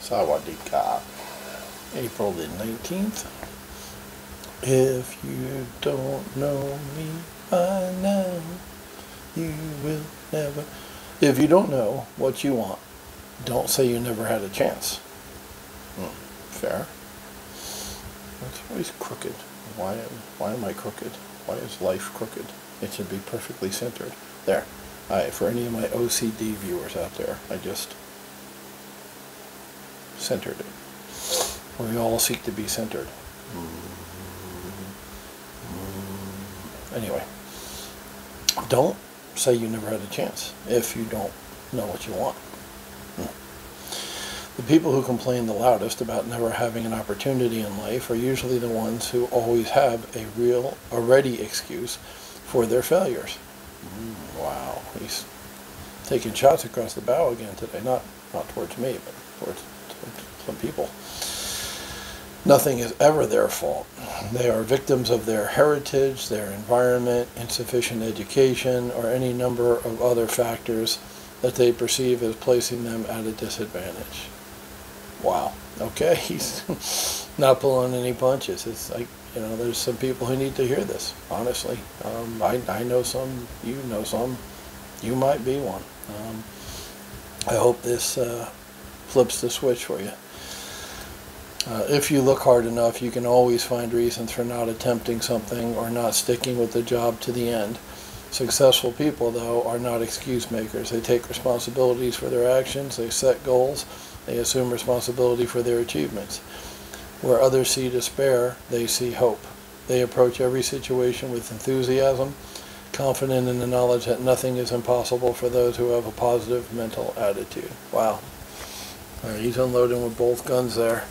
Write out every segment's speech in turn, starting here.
Sawadika. April the 19th. If you don't know me by now, you will never. If you don't know what you want, don't say you never had a chance. Fair. It's always crooked. Why am I crooked? Why is life crooked? It should be perfectly centered. There. Alright, for any of my OCD viewers out there, I just centered it. We all seek to be centered. Anyway, don't say you never had a chance if you don't know what you want. The people who complain the loudest about never having an opportunity in life are usually the ones who always have a ready excuse for their failures. Wow, he's taking shots across the bow again today. Not towards me, but towards some people. Nothing is ever their fault. They are victims of their heritage, their environment, insufficient education, or any number of other factors that they perceive as placing them at a disadvantage. Wow. Okay, he's not pulling any punches. It's like, you know, there's some people who need to hear this, honestly. I know some, you know some, you might be one. I hope this flips the switch for you. If you look hard enough, you can always find reasons for not attempting something or not sticking with the job to the end. Successful people, though, are not excuse makers. They take responsibilities for their actions, they set goals, they assume responsibility for their achievements. Where others see despair, they see hope. They approach every situation with enthusiasm, confident in the knowledge that nothing is impossible for those who have a positive mental attitude. Wow. He's unloading with both guns there.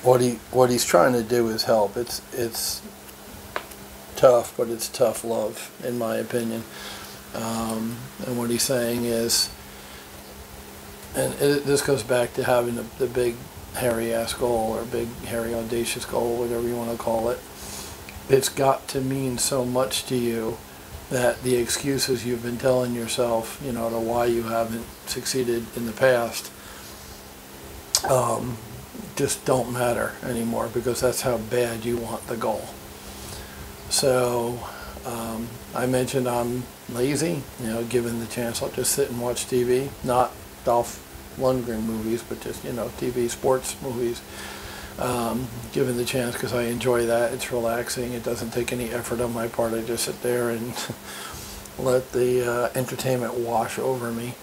What he's trying to do is help. It's tough, but it's tough love, in my opinion. And what he's saying is, and this goes back to having the big hairy ass goal, or big hairy audacious goal, whatever you want to call it. It's got to mean so much to you that the excuses you've been telling yourself, you know, to why you haven't succeeded in the past, just don't matter anymore, because that's how bad you want the goal. So I mentioned I'm lazy, you know, given the chance I'll just sit and watch TV, not Dolph Lundgren movies, but just, you know, TV sports movies, given the chance, because I enjoy that. It's relaxing. It doesn't take any effort on my part. I just sit there and let the entertainment wash over me.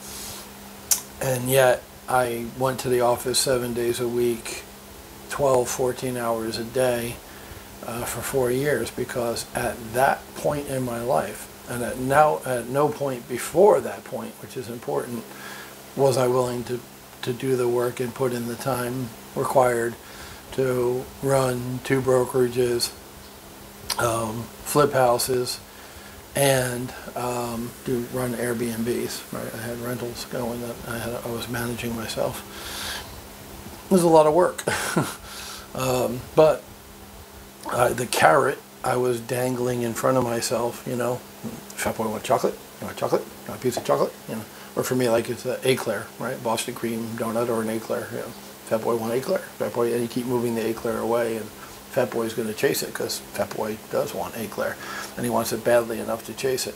And yet I went to the office 7 days a week, 12, 14 hours a day for 4 years, because at that point in my life, and at no point before that point, which is important, was I willing to do the work and put in the time required to run 2 brokerages, flip houses, and run Airbnbs. Right? I had rentals going that I was managing myself. It was a lot of work. But the carrot I was dangling in front of myself, you know, fat boy want chocolate? You want chocolate? You want a piece of chocolate? You know, or for me, like, it's an eclair, right? Boston cream donut or an eclair. You know, fat boy want eclair. Fat boy, and you keep moving the eclair away, and fat boy's going to chase it, because fat boy does want eclair, and he wants it badly enough to chase it.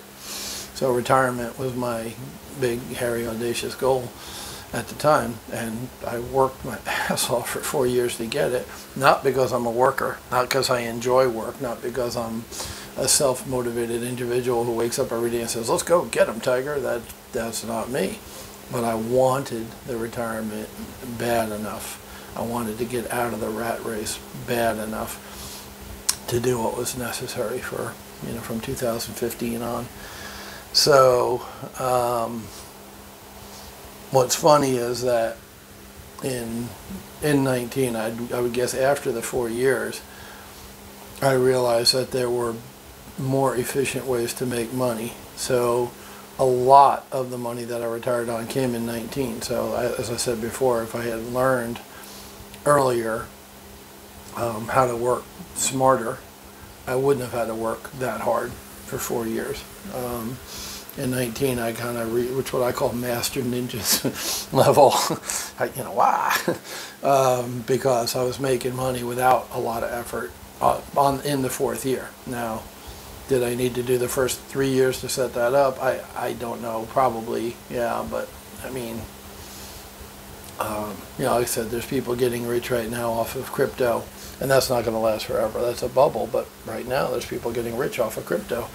So retirement was my big, hairy, audacious goal at the time, and I worked my ass off for 4 years to get it. Not because I'm a worker, not because I enjoy work, not because I'm a self-motivated individual who wakes up every day and says, let's go get him, Tiger. That's not me. But I wanted the retirement bad enough. I wanted to get out of the rat race bad enough to do what was necessary for, you know, from 2015 on. So what's funny is that in 19, I would guess after the 4 years, I realized that there were more efficient ways to make money. So a lot of the money that I retired on came in 19. So as I said before, if I had learned earlier how to work smarter, I wouldn't have had to work that hard for 4 years. in 19, I kind of which what I call master ninjas level. Why? Because I was making money without a lot of effort in the fourth year. Now, did I need to do the first 3 years to set that up? I don't know. Probably, yeah. But I mean, like I said, there's people getting rich right now off of crypto, and that's not going to last forever. That's a bubble. But right now, there's people getting rich off of crypto.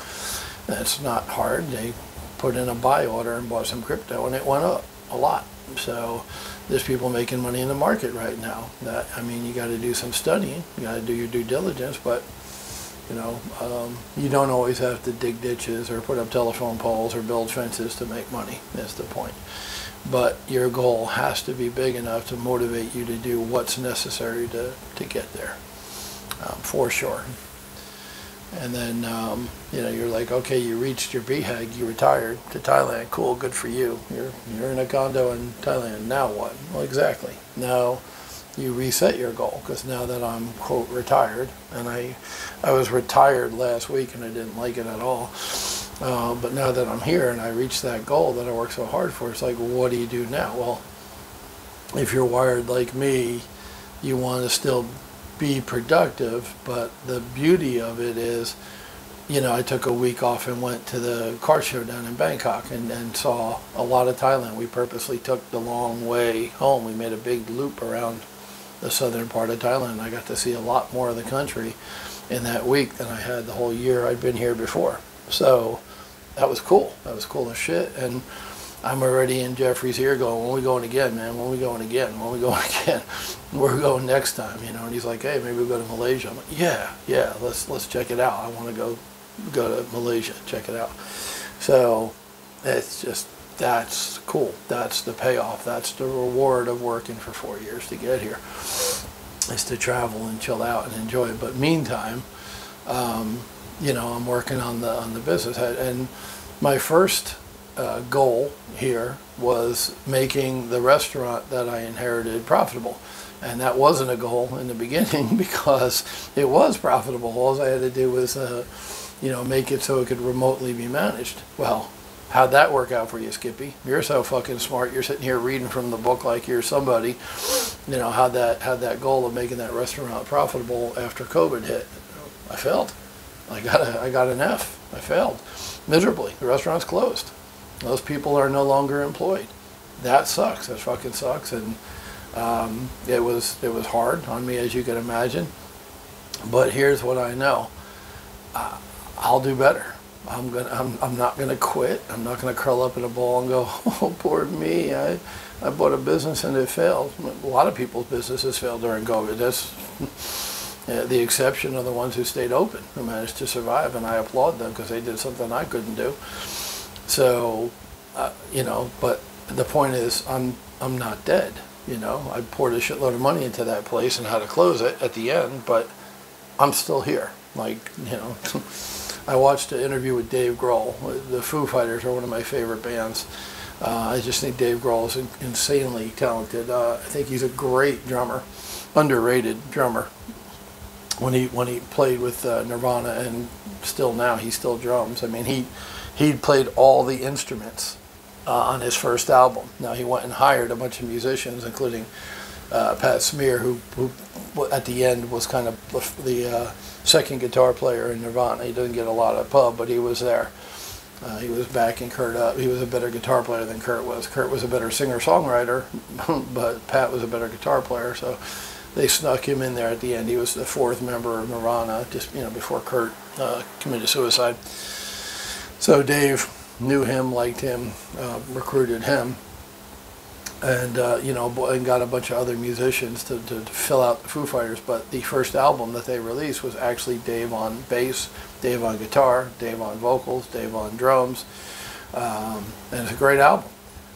And it's not hard. They put in a buy order and bought some crypto, and it went up a lot. So there's people making money in the market right now. You got to do some studying. You got to do your due diligence, but you don't always have to dig ditches or put up telephone poles or build fences to make money. That's the point. But your goal has to be big enough to motivate you to do what's necessary to get there, for sure. And then, you're like, okay, you reached your BHAG, you retired to Thailand. Cool, good for you. You're in a condo in Thailand. Now what? Well, exactly. Now you reset your goal, because now that I'm, quote, retired, and I was retired last week and I didn't like it at all. But now that I'm here and I reached that goal that I worked so hard for, it's like, well, what do you do now? Well, if you're wired like me, you want to still be productive, but the beauty of it is, I took a week off and went to the car show down in Bangkok and saw a lot of Thailand. We purposely took the long way home. We made a big loop around the southern part of Thailand. I got to see a lot more of the country in that week than I had the whole year I'd been here before. So that was cool. That was cool as shit. And I'm already in Jeffrey's ear going, when we going again, man? When we going again? When we going again? We're going next time, And he's like, hey, maybe we'll go to Malaysia. I'm like, yeah, let's check it out. I want to go to Malaysia, check it out. So it's just, that's cool. That's the payoff. That's the reward of working for 4 years to get here, is to travel and chill out and enjoy it. But meantime, I'm working on the business. And my first goal here was making the restaurant that I inherited profitable. And that wasn't a goal in the beginning because it was profitable. All I had to do was, make it so it could remotely be managed. Well, how'd that work out for you, Skippy? You're so fucking smart. You're sitting here reading from the book like you're somebody. How'd that goal of making that restaurant profitable after COVID hit? I failed. I got an F. I failed miserably. The restaurant's closed. Those people are no longer employed. That sucks. That fucking sucks. And it was hard on me, as you can imagine. But here's what I know. I'll do better. I'm not gonna quit. I'm not gonna curl up in a ball and go, oh, poor me. I bought a business and it failed. A lot of people's businesses failed during COVID. That's the exception of the ones who stayed open, who managed to survive, and I applaud them because they did something I couldn't do. So, but the point is, I'm not dead. I poured a shitload of money into that place and had to close it at the end, but I'm still here. I watched an interview with Dave Grohl. The Foo Fighters are one of my favorite bands. I just think Dave Grohl is insanely talented. I think he's a great drummer, underrated drummer. When he played with Nirvana, and still now he still drums. I mean, he played all the instruments on his first album. Now he went and hired a bunch of musicians, including Pat Smear, who at the end was kind of the second guitar player in Nirvana. He doesn't get a lot of pub, but he was there. He was backing Kurt up. He was a better guitar player than Kurt was. Kurt was a better singer-songwriter, but Pat was a better guitar player, so they snuck him in there at the end. He was the fourth member of Nirvana, just before Kurt committed suicide. So Dave knew him, liked him, recruited him, and and got a bunch of other musicians to fill out the Foo Fighters. But the first album that they released was actually Dave on bass, Dave on guitar, Dave on vocals, Dave on drums, and it's a great album.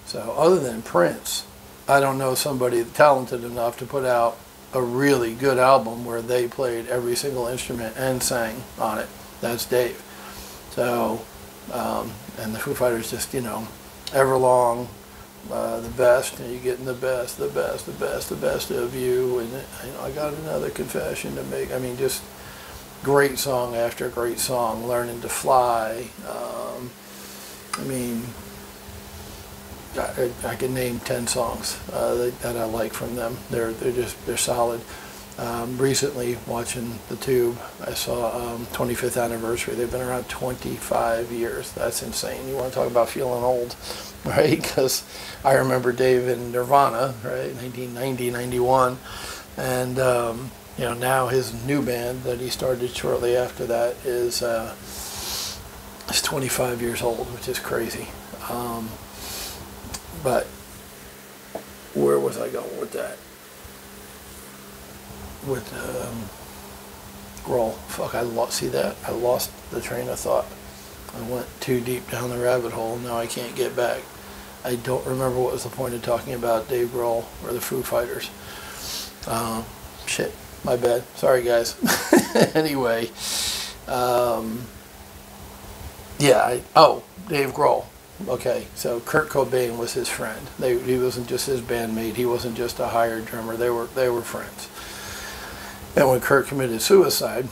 So other than Prince, I don't know somebody talented enough to put out a really good album where they played every single instrument and sang on it. That's Dave. So, and the Foo Fighters just, Everlong, the best, you're getting the best of you, and I got another confession to make. I mean, just great song after great song. Learning to Fly, I mean, I can name 10 songs that I like from them. They're solid. Recently, watching the Tube, I saw 25th anniversary. They've been around 25 years. That's insane. You want to talk about feeling old, right? Because I remember Dave in Nirvana, right, 1990, 91, and you know, now his new band that he started shortly after that is 25 years old, which is crazy. But where was I going with that? With Grohl. Fuck, see that? I lost the train of thought. I went too deep down the rabbit hole. Now I can't get back. I don't remember what was the point of talking about Dave Grohl or the Foo Fighters. Shit, my bad. Sorry, guys. Anyway, yeah. Dave Grohl. Okay, so Kurt Cobain was his friend. He wasn't just his bandmate. He wasn't just a hired drummer. They were friends. And when Kurt committed suicide,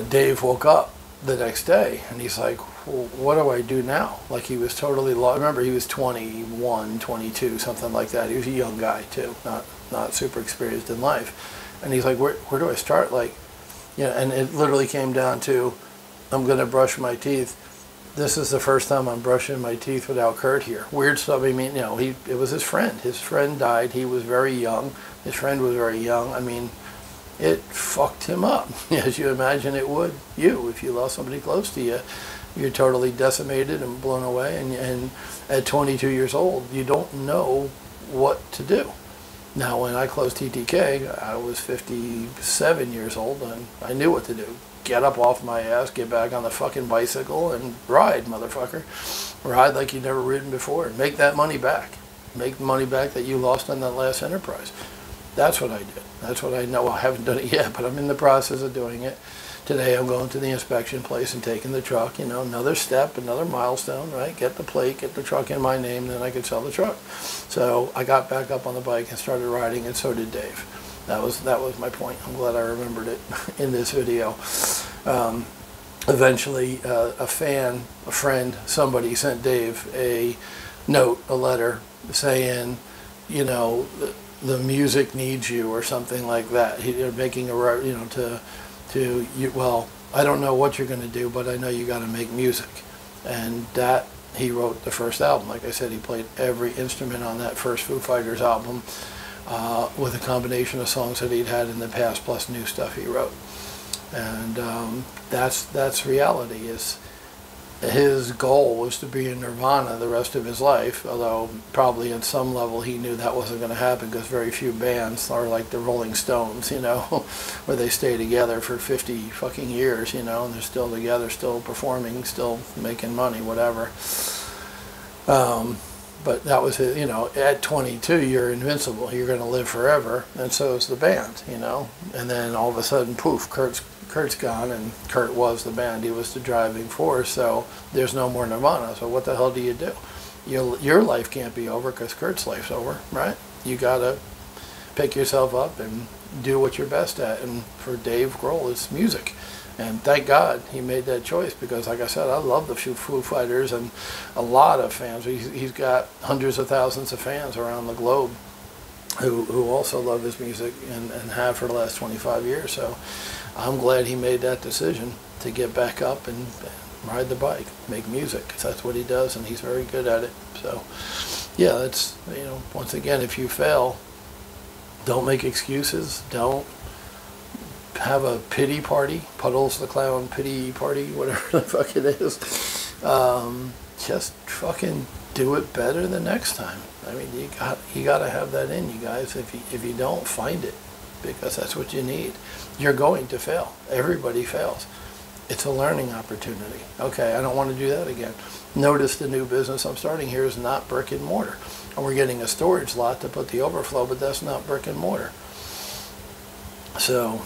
Dave woke up the next day and he's like, well, what do I do now? Like, he was totally lost. Remember, he was 21, 22, something like that. He was a young guy too, not super experienced in life. And he's like, where do I start? Like, you know, and it literally came down to, I'm going to brush my teeth. This is the first time I'm brushing my teeth without Kurt here. Weird stuff. I mean, you know, it was his friend. His friend died. He was very young. His friend was very young. I mean, it fucked him up, as you imagine it would you. If you lost somebody close to you, you're totally decimated and blown away. And at 22 years old, you don't know what to do. Now, when I closed TTK, I was 57 years old, and I knew what to do. Get up off my ass, get back on the fucking bicycle, and ride, motherfucker. Ride like you've never ridden before, and make that money back. Make the money back that you lost on that last enterprise. That's what I did. That's what I know. Well, I haven't done it yet, but I'm in the process of doing it. Today I'm going to the inspection place and taking the truck, you know, another step, another milestone, right? Get the plate, get the truck in my name, then I could sell the truck. So I got back up on the bike and started riding, and so did Dave. That was my point. I'm glad I remembered it in this video. Eventually, a friend, somebody sent Dave a note, a letter, saying, you know, the music needs you, or something like that. They're making a, you know, well, I don't know what you're going to do, but I know you got to make music. And that, he wrote the first album. Like I said, he played every instrument on that first Foo Fighters album, with a combination of songs that he'd had in the past plus new stuff he wrote. And that's reality. Is his goal was to be in Nirvana the rest of his life, although probably at some level he knew that wasn't going to happen, because very few bands are like the Rolling Stones, you know, where they stay together for 50 fucking years, you know, and they're still together, still performing, still making money, whatever. But that was his, you know, at 22 you're invincible, you're going to live forever, and so is the band, you know. And then all of a sudden, poof, Kurt's gone, and Kurt was the band. He was the driving force, so there's no more Nirvana. So what the hell do you do? Your life can't be over because Kurt's life's over, right? You got to pick yourself up and do what you're best at. And for Dave Grohl, it's music. And thank God he made that choice, because, like I said, I love the Foo Fighters, and a lot of fans. He's got hundreds of thousands of fans around the globe who also love his music and have for the last 25 years. So I'm glad he made that decision to get back up and ride the bike, make music, because that's what he does, and he's very good at it. So, yeah, that's, you know, once again, if you fail, don't make excuses. Don't have a pity party, Puddles the Clown pity party, whatever the fuck it is. Just fucking do it better the next time. I mean, you got to have that in you guys. If you don't, find it, because that's what you need. You're going to fail. Everybody fails. It's a learning opportunity. Okay, I don't want to do that again. Notice the new business I'm starting here is not brick and mortar. And we're getting a storage lot to put the overflow, but that's not brick and mortar. So,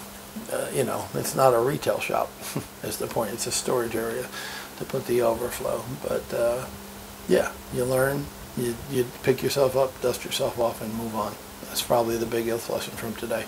you know, it's not a retail shop, is the point. It's a storage area to put the overflow. But, yeah, you learn, you pick yourself up, dust yourself off, and move on. That's probably the biggest lesson from today.